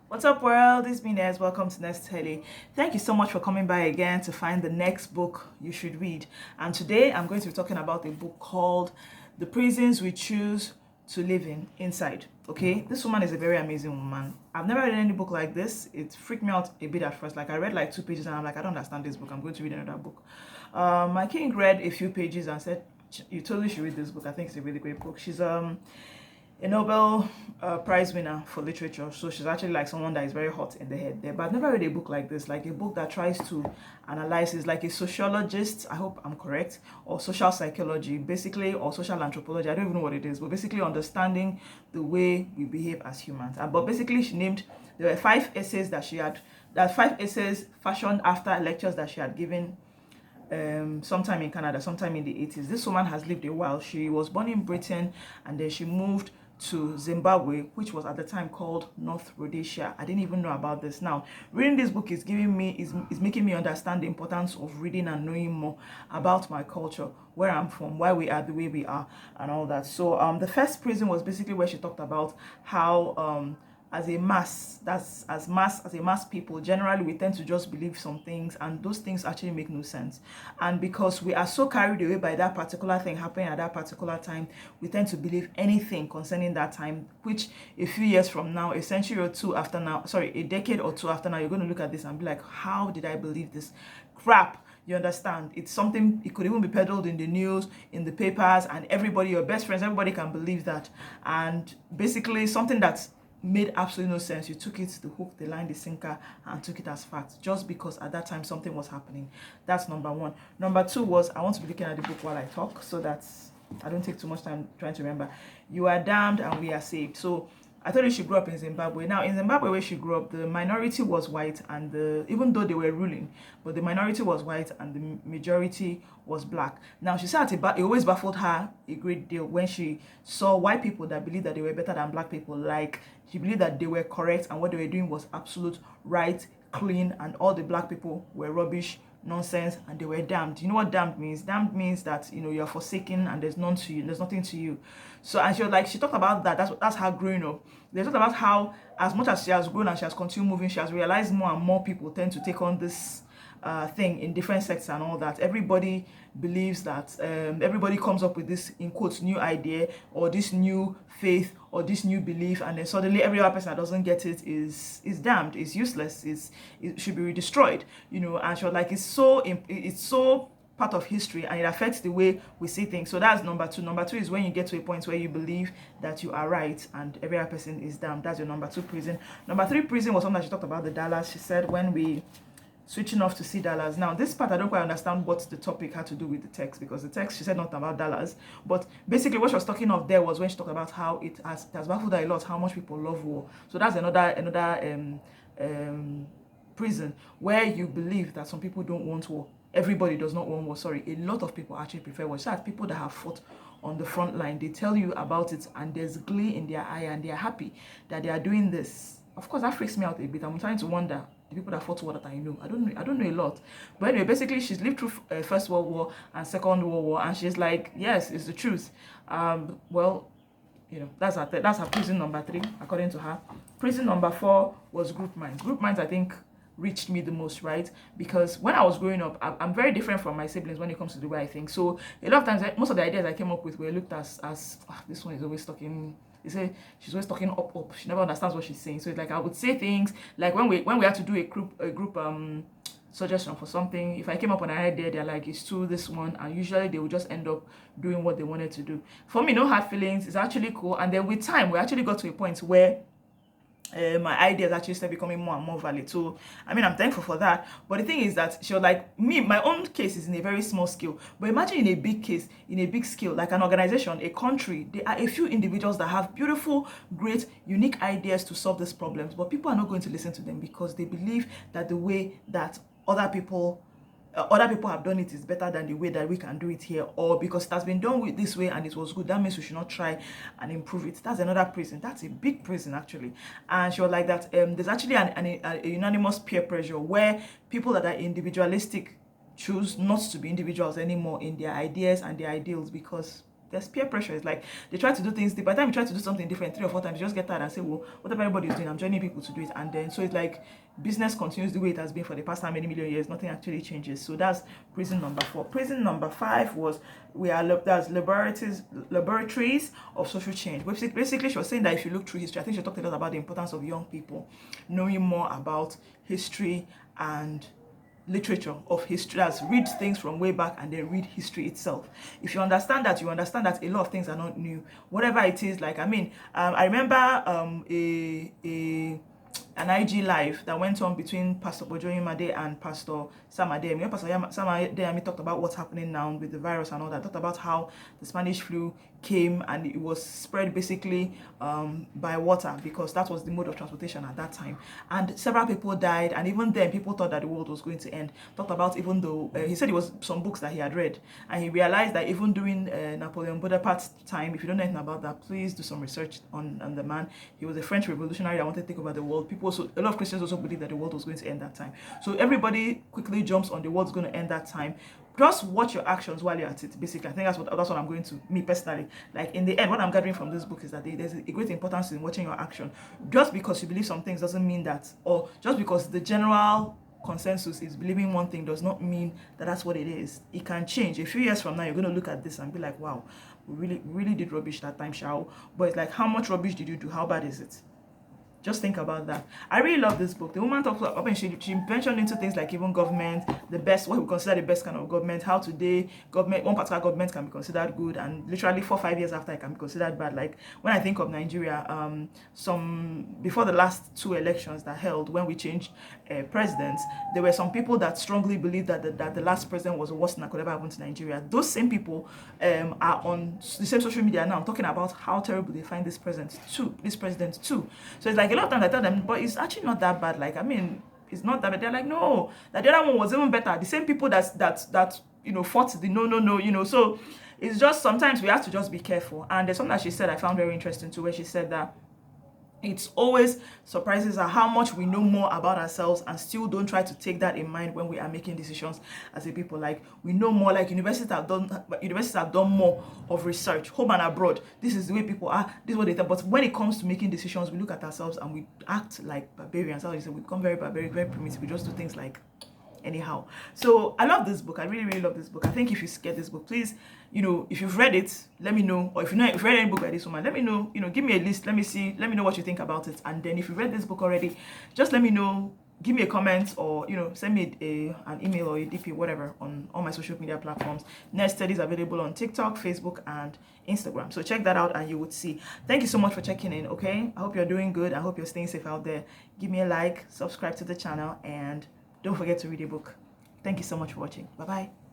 What's up, world? It's me, Nez. Welcome to Nest Telly. Thank you so much for coming by again to find the next book you should read. And today I'm going to be talking about a book called The Prisons We Choose to Live Inside. Okay, this woman is a very amazing woman. I've never read any book like this. It freaked me out a bit at first. Like I read like 2 pages and I'm like, I don't understand this book. I'm going to read another book. My king read a few pages and said, "You totally should read this book. I think it's a really great book." She's a Nobel Prize winner for literature. So she's actually like someone that is very hot in the head there. But I've never read a book like this, like a book that tries to analyze, is like a sociologist, I hope I'm correct, or social psychology, basically, or social anthropology. I don't even know what it is, but basically understanding the way we behave as humans. But basically, there were 5 essays that 5 essays fashioned after lectures that she had given sometime in Canada, sometime in the 80s. This woman has lived a while. She was born in Britain and then she moved to Zimbabwe, which was at the time called North Rhodesia. I didn't even know about this. Now, reading this book is making me understand the importance of reading and knowing more about my culture, where I'm from, why we are the way we are, and all that. So, the first prison was basically where she talked about how as a mass people, generally we tend to just believe some things and those things actually make no sense, and because we are so carried away by that particular thing happening at that particular time, we tend to believe anything concerning that time, which a few years from now, a century or two after now, sorry, a decade or two after now, you're going to look at this and be like, how did I believe this crap? You understand? It's something, it could even be peddled in the news, in the papers, and everybody, your best friends, everybody can believe that. And basically something that's made absolutely no sense. You took it, the hook, the line, the sinker, and took it as fact just because at that time something was happening. That's number one. Number two was, I want to be looking at the book while I talk so that I don't take too much time trying to remember. You are damned and we are saved. So I told you she grew up in Zimbabwe. Now, in Zimbabwe, where she grew up, the minority was white, and even though they were ruling, but the minority was white and the majority was black. Now, she said it always baffled her a great deal when she saw white people that believed that they were better than black people. Like, she believed that they were correct and what they were doing was absolute right, clean, and all the black people were rubbish, nonsense, and they were damned. You know what damned means? Damned means that, you're forsaken and there's none to you, there's nothing to you. So, and she talked about that. That's her growing up. They talked about how, as much as she has grown and she has continued moving, she has realized more and more people tend to take on this thing in different sects and all that. Everybody believes that, everybody comes up with this, in quotes, new idea or this new faith or this new belief, and then suddenly every other person that doesn't get it is damned, is useless, it should be destroyed, and she was like, it's so part of history and it affects the way we see things. So that's number two. Number two is when you get to a point where you believe that you are right and every other person is damned. That's your number two prison. Number three prison was something that she talked about, the dollars. She said, when we switching off to see dollars. Now, this part I don't quite understand what the topic had to do with the text, because the text, she said nothing about dollars, but basically what she was talking of there was when she talked about how it has baffled her a lot how much people love war. So that's another prison where you believe that some people don't want war. Everybody does not want war. Sorry, a lot of people actually prefer war. So people that have fought on the front line, they tell you about it and there's glee in their eye and they are happy that they are doing this. Of course, that freaks me out a bit. I'm trying to wonder the people that fought war that I know. I don't know a lot. But anyway, basically, she's lived through First World War and Second World War, and she's like, yes, it's the truth. Well, that's her prison number 3, according to her. Prison number 4 was group minds. Group minds, I think, reached me the most, right? Because when I was growing up, I'm very different from my siblings when it comes to the way I think. So a lot of times, most of the ideas I came up with were looked as this one is always talking. They say she's always talking up. She never understands what she's saying. So it's like I would say things like when we had to do a group suggestion for something. If I came up with an idea, they're like, it's too this one, and usually they would just end up doing what they wanted to do. For me, no hard feelings. It's actually cool. And then with time, we actually got to a point where my ideas actually started becoming more and more valid. So I mean, I'm thankful for that. But the thing is that she was like, me, my own case is in a very small scale, but imagine in a big case, in a big scale, like an organization, a country, there are a few individuals that have beautiful, great, unique ideas to solve these problems, but people are not going to listen to them because they believe that the way that other people have done it is better than the way that we can do it here, or because it has been done with this way and it was good, that means we should not try and improve it. That's another prison. That's a big prison, actually. And she was like that, there's actually a unanimous peer pressure where people that are individualistic choose not to be individuals anymore in their ideas and their ideals, because there's peer pressure. It's like they try to do things. By the time you try to do something different 3 or 4 times, you just get tired and say, well, whatever everybody is doing, I'm joining people to do it. And then so it's like business continues the way it has been for the past how many million years. Nothing actually changes. So that's prison number 4. Prison number 5 was that's laboratories of social change. Basically, she was saying that if you look through history, I think she talked a lot about the importance of young people knowing more about history and literature of history. That's read things from way back and then read history itself. If you understand that, you understand that a lot of things are not new, whatever it is. Like, I mean, I remember an IG live that went on between Pastor Bojo Imade and Pastor Sam Adeyemi. You know, Pastor Sam Adeyemi talked about what's happening now with the virus and all that. Talked about how the Spanish flu came and it was spread basically by water, because that was the mode of transportation at that time. And several people died, and even then people thought that the world was going to end. Talked about, even though he said it was some books that he had read, and he realized that even during Napoleon Bonaparte's time, if you don't know anything about that, please do some research on the man. He was a French revolutionary that wanted to take over the world. People also, a lot of Christians also believe that the world was going to end that time. So everybody quickly jumps on the world's going to end that time. Just watch your actions while you're at it. Basically, I think that's what I'm going to, me personally. Like, in the end, what I'm gathering from this book is that there's a great importance in watching your action. Just because you believe some things doesn't mean that, or just because the general consensus is believing one thing does not mean that that's what it is. It can change. A few years from now, you're going to look at this and be like, wow, we really did rubbish that time, shall? But it's like, how much rubbish did you do? How bad is it? Just think about that. I really love this book. The woman talks about, she mentioned into things like even government, the best, what we consider the best kind of government, how today government, one particular government can be considered good, and literally 4 or 5 years after it can be considered bad. Like, when I think of Nigeria, before the last 2 elections that held, when we changed presidents, there were some people that strongly believed that the last president was the worst thing that could ever happen to Nigeria. Those same people are on the same social media now talking about how terrible they find this president too. So it's like, a lot of times I tell them, but it's actually not that bad. Like, I mean, it's not that bad. They're like, no, that the other one was even better. The same people that fought the no. So it's just, sometimes we have to just be careful. And there's something that she said I found very interesting too, where she said that it always surprises her how much we know more about ourselves and still don't try to take that in mind when we are making decisions as a people. Like, we know more, like universities have done more of research, home and abroad. This is the way people are, this is what they think. But when it comes to making decisions, we look at ourselves and we act like barbarians. How you say, we become very barbaric, very primitive. We just do things like anyhow. So I love this book. I really love this book. I think if you get this book, please, if you've read it, let me know. Or if you've read any book by this woman, let me know. Give me a list. Let me know what you think about it. And then if you read this book already, just let me know. Give me a comment, or send me an email or a DP, whatever, on all my social media platforms. Nurse Study is available on TikTok, Facebook, and Instagram. So check that out and you would see. Thank you so much for checking in. Okay, I hope you're doing good. I hope you're staying safe out there. Give me a like, subscribe to the channel, and don't forget to read a book. Thank you so much for watching. Bye-bye.